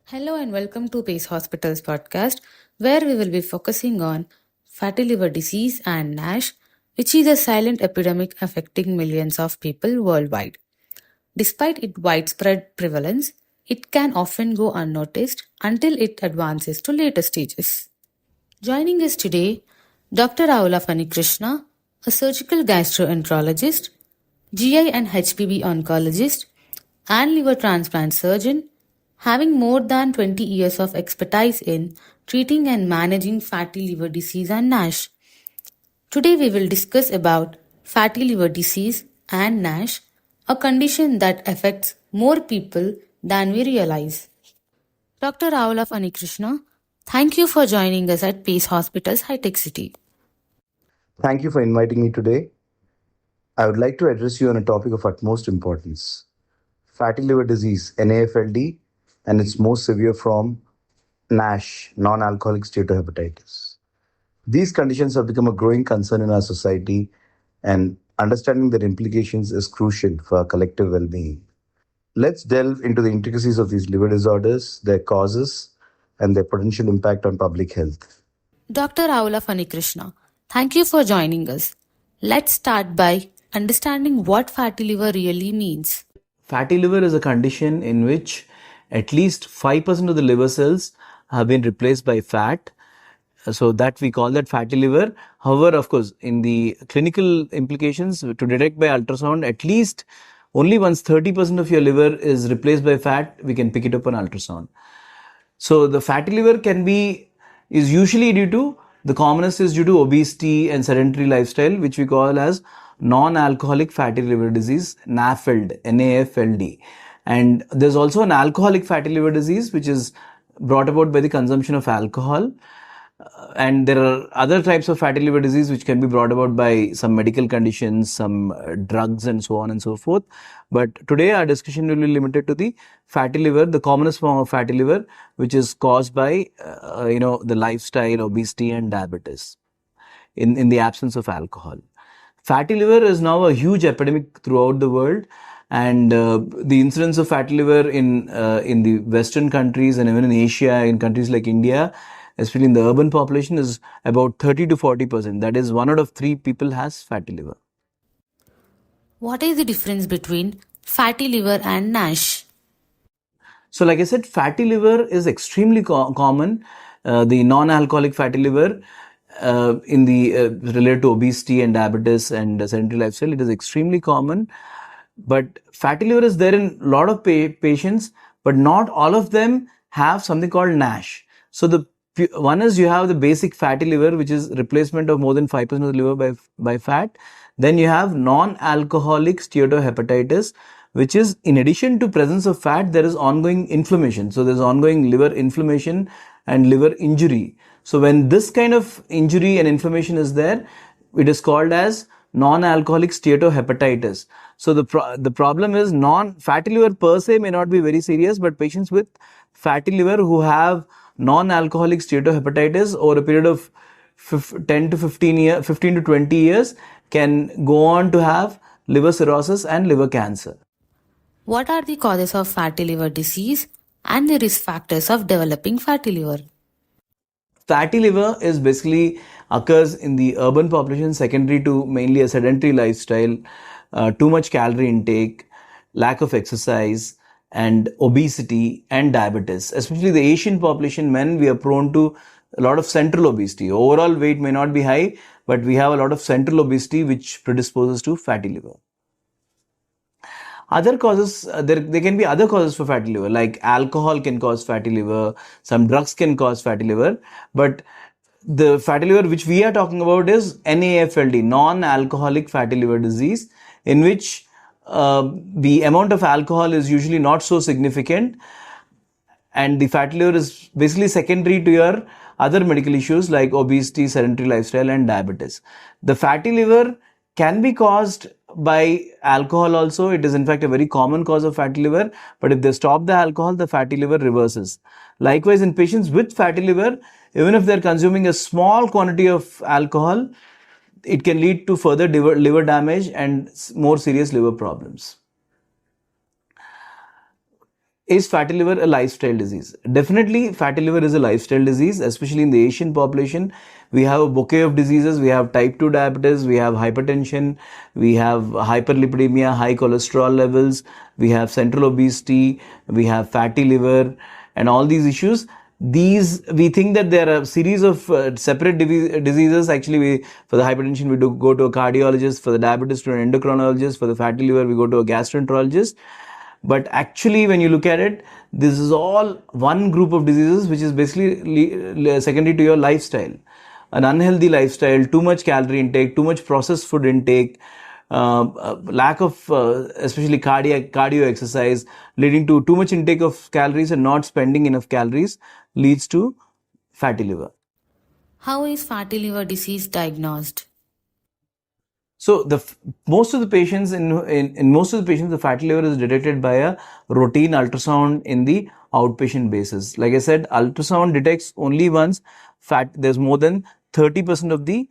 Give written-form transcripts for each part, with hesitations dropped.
Hello and welcome to Pacehospitals podcast, where we will be focusing on fatty liver disease and NASH, which is a silent epidemic affecting millions of people worldwide. Despite its widespread prevalence, it can often go unnoticed until it advances to later stages. Joining us today, Dr. Ravula Phani Krishna, a surgical gastroenterologist, GI and HPB oncologist, and liver transplant surgeon, having more than 20 years of expertise in treating and managing fatty liver disease and NASH. Today we will discuss about fatty liver disease and NASH, a condition that affects more people than we realize. Dr. Ravula Phani Krishna, thank you for joining us at Pace Hospitals, High Tech City. Thank you for inviting me today. I would like to address you on a topic of utmost importance: fatty liver disease, NAFLD, and its most severe form, NASH, non alcoholic steatohepatitis. These conditions have become a growing concern in our society, and understanding their implications is crucial for our collective well being. Let's delve into the intricacies of these liver disorders, their causes, and their potential impact on public health. Dr. Ravula Phani Krishna, thank you for joining us. Let's start by understanding what fatty liver really means. Fatty liver is a condition in which at least 5% of the liver cells have been replaced by fat. So that we call that fatty liver. However, of course, in the clinical implications, to detect by ultrasound, at least only once 30% of your liver is replaced by fat, we can pick it up on ultrasound. So the fatty liver is usually due to, the commonest is due to obesity and sedentary lifestyle, which we call as non-alcoholic fatty liver disease, NAFLD, NAFLD. And there's also an alcoholic fatty liver disease, which is brought about by the consumption of alcohol. And there are other types of fatty liver disease which can be brought about by some medical conditions, some drugs, and so on and so forth. But today our discussion will be limited to the fatty liver, the commonest form of fatty liver, which is caused by the lifestyle, obesity, and diabetes in the absence of alcohol. Fatty liver is now a huge epidemic throughout the world, and the incidence of fatty liver in the Western countries and even in Asia, in countries like India, especially in the urban population, is about 30 to 40%. That is, 1 out of 3 people has fatty liver. What is the difference between fatty liver and NASH? So like I said, fatty liver is extremely common. The non-alcoholic fatty liver in the related to obesity and diabetes and sedentary lifestyle, it is extremely common. But fatty liver is there in a lot of patients, but not all of them have something called NASH. So the one is, you have the basic fatty liver, which is replacement of more than 5% of the liver by fat. Then you have non-alcoholic steatohepatitis, which is, in addition to presence of fat, there is ongoing inflammation. So there's ongoing liver inflammation and liver injury. So when this kind of injury and inflammation is there, it is called as non-alcoholic steatohepatitis. So the problem is, fatty liver per se may not be very serious, but patients with fatty liver who have non-alcoholic steatohepatitis over a period of 15 to 20 years can go on to have liver cirrhosis and liver cancer. What are the causes of fatty liver disease and the risk factors of developing fatty liver? Fatty liver is basically occurs in the urban population, secondary to mainly a sedentary lifestyle, too much calorie intake, lack of exercise, and obesity and diabetes. Especially the Asian population, men, we are prone to a lot of central obesity. Overall weight may not be high, but we have a lot of central obesity which predisposes to fatty liver. Other causes, there can be other causes for fatty liver, like alcohol can cause fatty liver, some drugs can cause fatty liver, but the fatty liver which we are talking about is NAFLD, non-alcoholic fatty liver disease, in which the amount of alcohol is usually not so significant, and the fatty liver is basically secondary to your other medical issues like obesity, sedentary lifestyle, and diabetes. The fatty liver can be caused by alcohol also. It is in fact a very common cause of fatty liver, but if they stop the alcohol, the fatty liver reverses. Likewise, in patients with fatty liver, even if they're consuming a small quantity of alcohol, it can lead to further liver damage and more serious liver problems. Is fatty liver a lifestyle disease? Definitely, fatty liver is a lifestyle disease, especially in the Asian population. We have a bouquet of diseases. We have type 2 diabetes, we have hypertension, we have hyperlipidemia, high cholesterol levels, we have central obesity, we have fatty liver, and all these issues. These, we think that there are a series of separate diseases. Actually, for the hypertension, we do go to a cardiologist; for the diabetes, to an endocrinologist; for the fatty liver, we go to a gastroenterologist. But actually, when you look at it, this is all one group of diseases, which is basically secondary to your lifestyle. An unhealthy lifestyle, too much calorie intake, too much processed food intake, lack of especially cardio exercise, leading to too much intake of calories and not spending enough calories, leads to fatty liver. How is fatty liver disease diagnosed? So most of the patients in most of the patients, the fatty liver is detected by a routine ultrasound in the outpatient basis. Like I said, ultrasound detects only once there's more than 30% of the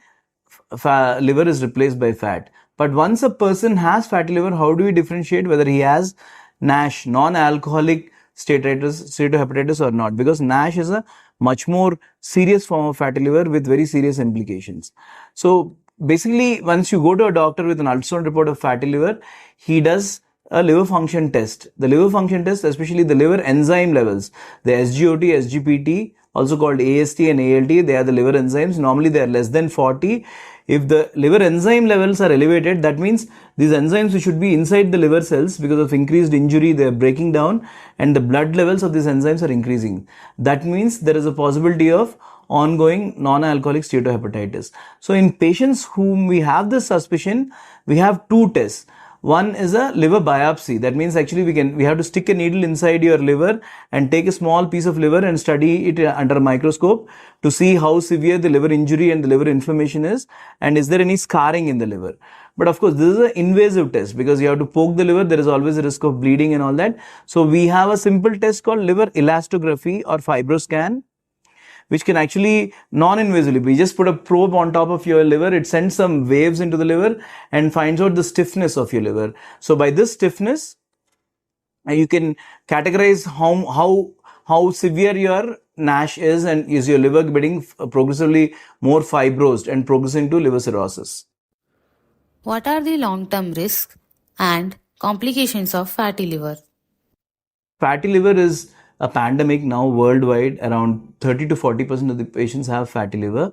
liver is replaced by fat. But once a person has fatty liver, how do we differentiate whether he has NASH, non-alcoholic steatohepatitis or not? Because NASH is a much more serious form of fatty liver with very serious implications. So basically, once you go to a doctor with an ultrasound report of fatty liver, he does a liver function test. The liver function test, especially the liver enzyme levels, the SGOT, SGPT, also called AST and ALT, they are the liver enzymes. Normally they are less than 40. If the liver enzyme levels are elevated, that means these enzymes should be inside the liver cells. Because of increased injury, they are breaking down and the blood levels of these enzymes are increasing. That means there is a possibility of ongoing non-alcoholic steatohepatitis. So in patients whom we have this suspicion, we have two tests. One is a liver biopsy. That means actually we have to stick a needle inside your liver and take a small piece of liver and study it under a microscope to see how severe the liver injury and the liver inflammation is, and is there any scarring in the liver. But of course, this is an invasive test because you have to poke the liver. There is always a risk of bleeding and all that. So we have a simple test called liver elastography or fibroscan, which can actually non-invasively, we just put a probe on top of your liver, it sends some waves into the liver and finds out the stiffness of your liver. So by this stiffness, you can categorize how severe your NASH is, and is your liver getting progressively more fibrosed and progressing to liver cirrhosis. What are the long-term risks and complications of fatty liver? Fatty liver is a pandemic now worldwide. Around 30 to 40% of the patients have fatty liver.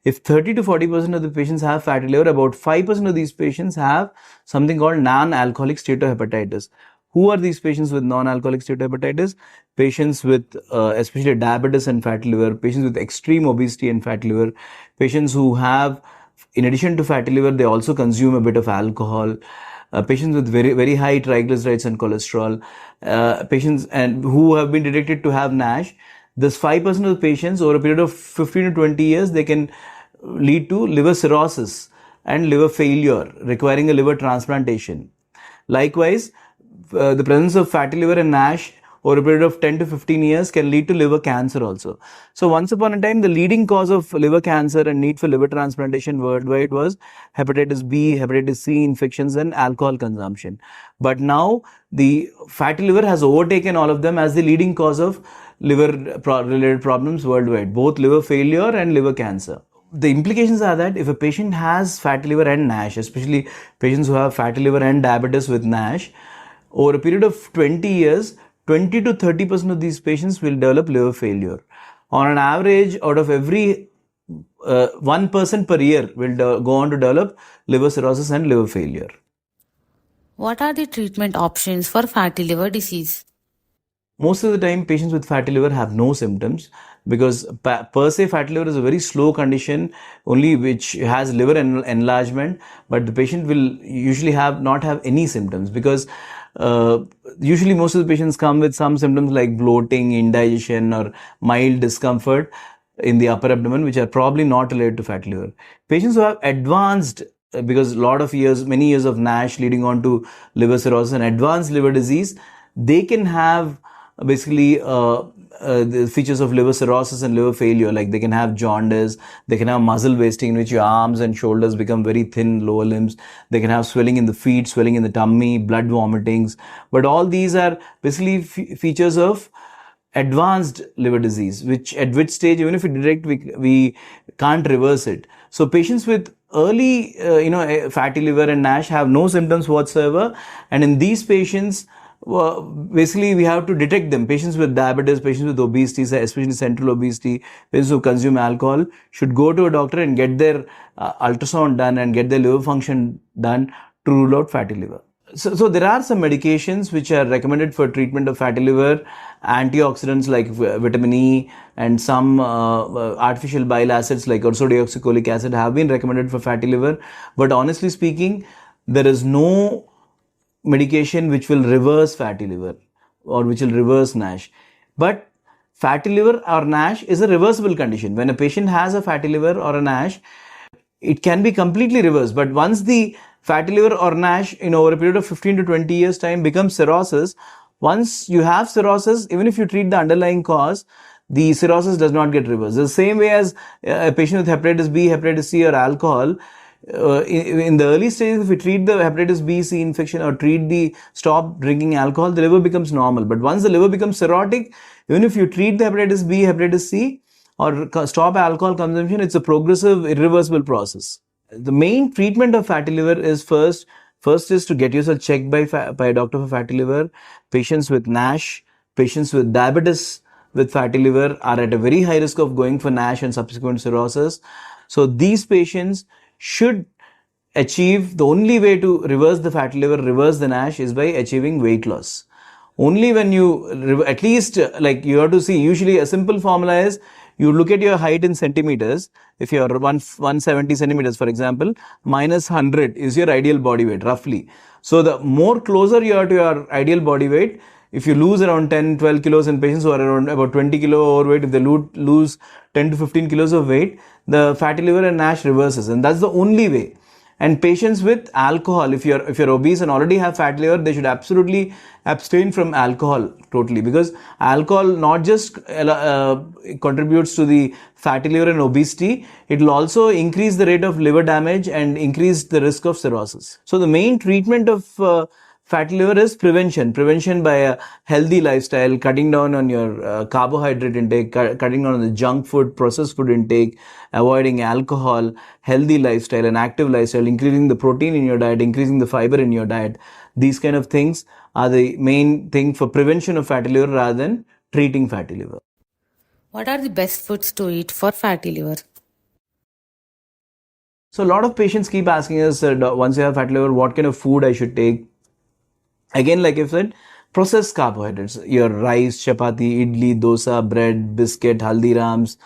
If 30 to 40% of the patients have fatty liver, about 5% of these patients have something called non-alcoholic steatohepatitis. Who are these patients with non-alcoholic steatohepatitis? Patients with especially diabetes and fatty liver, patients with extreme obesity and fatty liver, patients who have, in addition to fatty liver, they also consume a bit of alcohol. Patients with very high triglycerides and cholesterol, patients and who have been detected to have NASH. This 5% of the patients over a period of 15 to 20 years, they can lead to liver cirrhosis and liver failure, requiring a liver transplantation. Likewise, the presence of fatty liver and NASH over a period of 10 to 15 years can lead to liver cancer also. So once upon a time, the leading cause of liver cancer and need for liver transplantation worldwide was hepatitis B, hepatitis C infections and alcohol consumption. But now the fatty liver has overtaken all of them as the leading cause of liver related problems worldwide, both liver failure and liver cancer. The implications are that if a patient has fatty liver and NASH, especially patients who have fatty liver and diabetes with NASH, over a period of 20 years, 20 to 30% of these patients will develop liver failure. On an average, out of every 1% per year will go on to develop liver cirrhosis and liver failure. What are the treatment options for fatty liver disease? Most of the time, patients with fatty liver have no symptoms because per se fatty liver is a very slow condition, only which has liver enlargement, but the patient will usually not have any symptoms because usually most of the patients come with some symptoms like bloating, indigestion or mild discomfort in the upper abdomen, which are probably not related to fatty liver. Patients who have advanced, because many years of NASH leading on to liver cirrhosis and advanced liver disease, they can have basically the features of liver cirrhosis and liver failure, like they can have jaundice, they can have muscle wasting, in which your arms and shoulders become very thin, lower limbs, they can have swelling in the feet, swelling in the tummy, blood vomitings. But all these are basically features of advanced liver disease, at which stage, even if we detect, we can't reverse it. So patients with early fatty liver and NASH have no symptoms whatsoever, and in these patients, basically we have to detect them. Patients with diabetes, patients with obesity, especially central obesity, patients who consume alcohol, should go to a doctor and get their ultrasound done and get their liver function done to rule out fatty liver. So there are some medications which are recommended for treatment of fatty liver. Antioxidants like vitamin E and some artificial bile acids like ursodeoxycholic acid have been recommended for fatty liver. But honestly speaking, there is no medication which will reverse fatty liver or which will reverse NASH. But fatty liver or NASH is a reversible condition. When a patient has a fatty liver or a NASH, it can be completely reversed. But once the fatty liver or NASH, over a period of 15 to 20 years time, becomes cirrhosis, once you have cirrhosis, even if you treat the underlying cause, the cirrhosis does not get reversed. The same way as a patient with hepatitis B, hepatitis C, or alcohol, in the early stages, if we treat the hepatitis B, C infection or stop drinking alcohol, the liver becomes normal. But once the liver becomes cirrhotic, even if you treat the hepatitis B, hepatitis C, or stop alcohol consumption, it's a progressive, irreversible process. The main treatment of fatty liver is first is to get yourself checked by a doctor for fatty liver. Patients with NASH, patients with diabetes with fatty liver are at a very high risk of going for NASH and subsequent cirrhosis. So these patients should achieve, the only way to reverse the fatty liver, reverse the NASH, is by achieving weight loss. Only when you, at least, like you have to see, usually a simple formula is, you look at your height in centimeters. If you're 170 centimeters, for example, minus 100 is your ideal body weight, roughly. So the more closer you are to your ideal body weight, if you lose around 10, 12 kilos in patients who are around about 20 kilo overweight, if they lose 10 to 15 kilos of weight, the fatty liver and NASH reverses. And that's the only way. And patients with alcohol, if you're obese and already have fatty liver, they should absolutely abstain from alcohol totally, because alcohol not just contributes to the fatty liver and obesity, it will also increase the rate of liver damage and increase the risk of cirrhosis. So the main treatment of fatty liver is prevention by a healthy lifestyle, cutting down on your carbohydrate intake, cutting down on the junk food, processed food intake, avoiding alcohol, healthy lifestyle, and active lifestyle, increasing the protein in your diet, increasing the fiber in your diet. These kind of things are the main thing for prevention of fatty liver rather than treating fatty liver. What are the best foods to eat for fatty liver? So a lot of patients keep asking us, once you have fatty liver, what kind of food I should take? Again, like I said, processed carbohydrates, your rice, chapati, idli, dosa, bread, biscuit, haldirams,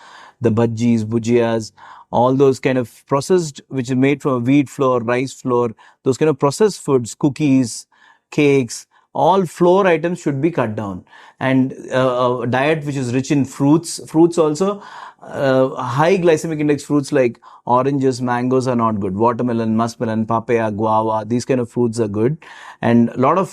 the bhajis, bhujiyas, all those kind of processed, which is made from wheat flour, rice flour, those kind of processed foods, cookies, cakes, all flour items should be cut down. And a diet which is rich in fruits also, high glycemic index fruits like oranges, mangoes are not good. Watermelon, muskmelon, papaya, guava, these kind of fruits are good. And a lot of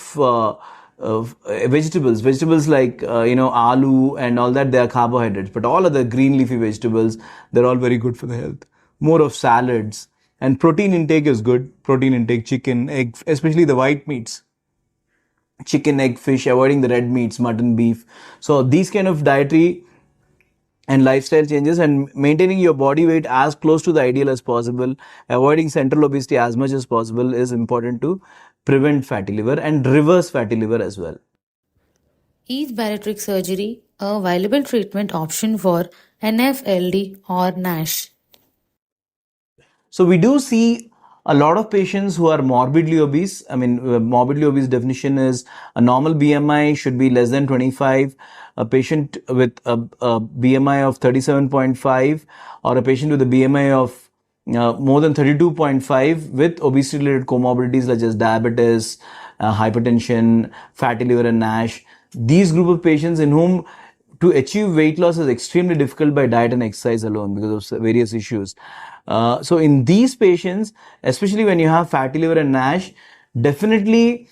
vegetables like aloo and all that, they are carbohydrates. But all other green leafy vegetables, they're all very good for the health. More of salads. And protein intake is good. Protein intake, chicken, egg, especially the white meats. Chicken, egg, fish, avoiding the red meats, mutton, beef. So these kind of dietary and lifestyle changes, and maintaining your body weight as close to the ideal as possible, avoiding central obesity as much as possible, is important to prevent fatty liver and reverse fatty liver as well. Is bariatric surgery a viable treatment option for NFLD or NASH? So we do see a lot of patients who are morbidly obese. I mean, morbidly obese definition is a normal BMI should be less than 25. A patient with a BMI of 37.5 or a patient with a BMI of more than 32.5 with obesity-related comorbidities such as diabetes, hypertension, fatty liver, and NASH. These group of patients in whom to achieve weight loss is extremely difficult by diet and exercise alone because of various issues. So in these patients, especially when you have fatty liver and NASH, definitely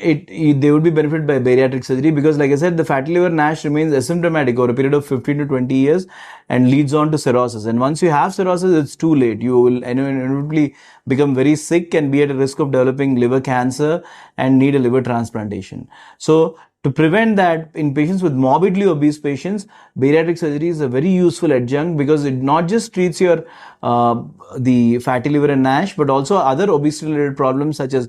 they would be benefited by bariatric surgery, because like I said, the fatty liver NASH remains asymptomatic over a period of 15 to 20 years and leads on to cirrhosis. And once you have cirrhosis, it's too late. You will inevitably become very sick and be at a risk of developing liver cancer and need a liver transplantation. So to prevent that, in patients with morbidly obese patients, bariatric surgery is a very useful adjunct, because it not just treats your the fatty liver and NASH, but also other obesity-related problems such as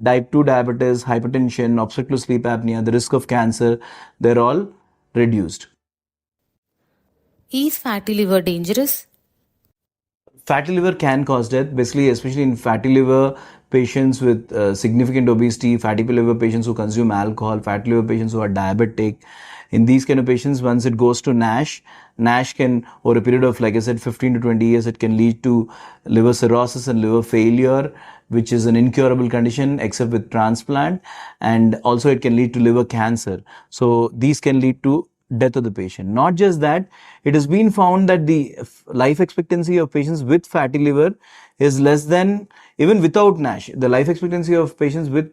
type 2 diabetes, hypertension, obstructive sleep apnea, the risk of cancer. They're all reduced. Is fatty liver dangerous? Fatty liver can cause death, basically, especially in fatty liver patients with significant obesity, fatty liver patients who consume alcohol, fatty liver patients who are diabetic. In these kind of patients, once it goes to NASH, NASH can, over a period of, like I said, 15 to 20 years, it can lead to liver cirrhosis and liver failure, which is an incurable condition except with transplant. And also it can lead to liver cancer. So these can lead to death of the patient. Not just that, it has been found that the life expectancy of patients with fatty liver is less than, even without NASH, the life expectancy of patients with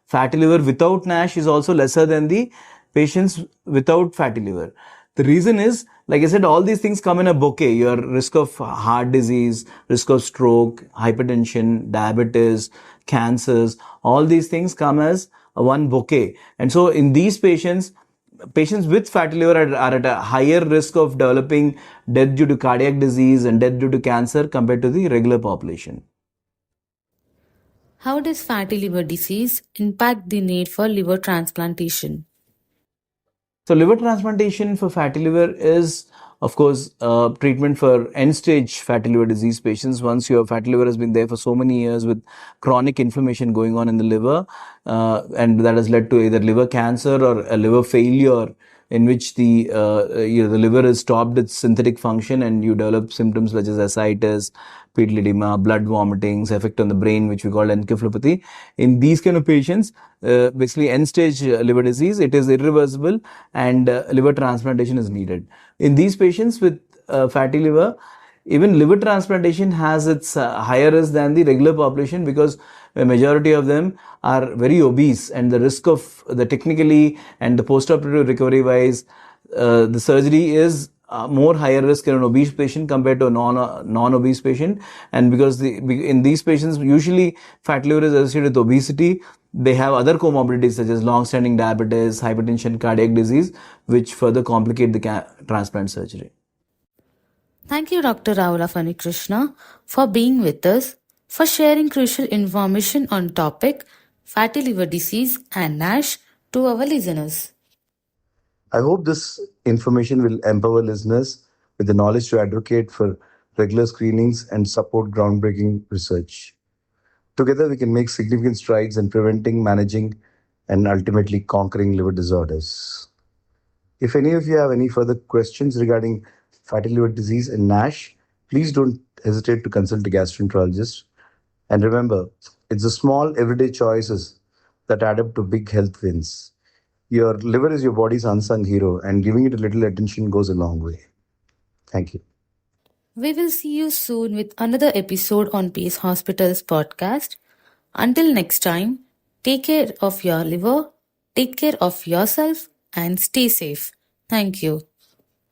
fatty liver without NASH is also lesser than the patients without fatty liver. The reason is, like I said, all these things come in a bouquet. Your risk of heart disease, risk of stroke, hypertension, diabetes, cancers, all these things come as one bouquet. And so in these patients with fatty liver are at a higher risk of developing death due to cardiac disease and death due to cancer compared to the regular population. How does fatty liver disease impact the need for liver transplantation? So liver transplantation for fatty liver is, of course, treatment for end-stage fatty liver disease patients. Once your fatty liver has been there for so many years with chronic inflammation going on in the liver, and that has led to either liver cancer or a liver failure, in which the the liver has stopped its synthetic function and you develop symptoms such as ascites, fetal edema, blood vomitings, effect on the brain, which we call encephalopathy. In these kind of patients, basically end-stage liver disease, it is irreversible and liver transplantation is needed. In these patients with fatty liver, even liver transplantation has its higher risk than the regular population, because a majority of them are very obese, and the risk of the technically and the post-operative recovery wise, the surgery is more higher risk in an obese patient compared to a non-obese patient. And because in these patients, usually fatty liver is associated with obesity, they have other comorbidities such as long-standing diabetes, hypertension, cardiac disease, which further complicate the transplant surgery. Thank you, Dr. Ravula Phani Krishna, for being with us, for sharing crucial information on topic fatty liver disease and NASH to our listeners. I hope this information will empower listeners with the knowledge to advocate for regular screenings and support groundbreaking research. Together, we can make significant strides in preventing, managing, and ultimately conquering liver disorders. If any of you have any further questions regarding fatty liver disease and NASH, please don't hesitate to consult a gastroenterologist. And remember, it's the small everyday choices that add up to big health wins. Your liver is your body's unsung hero, and giving it a little attention goes a long way. Thank you. We will see you soon with another episode on Pacehospitals podcast. Until next time, take care of your liver, take care of yourself, and stay safe. Thank you.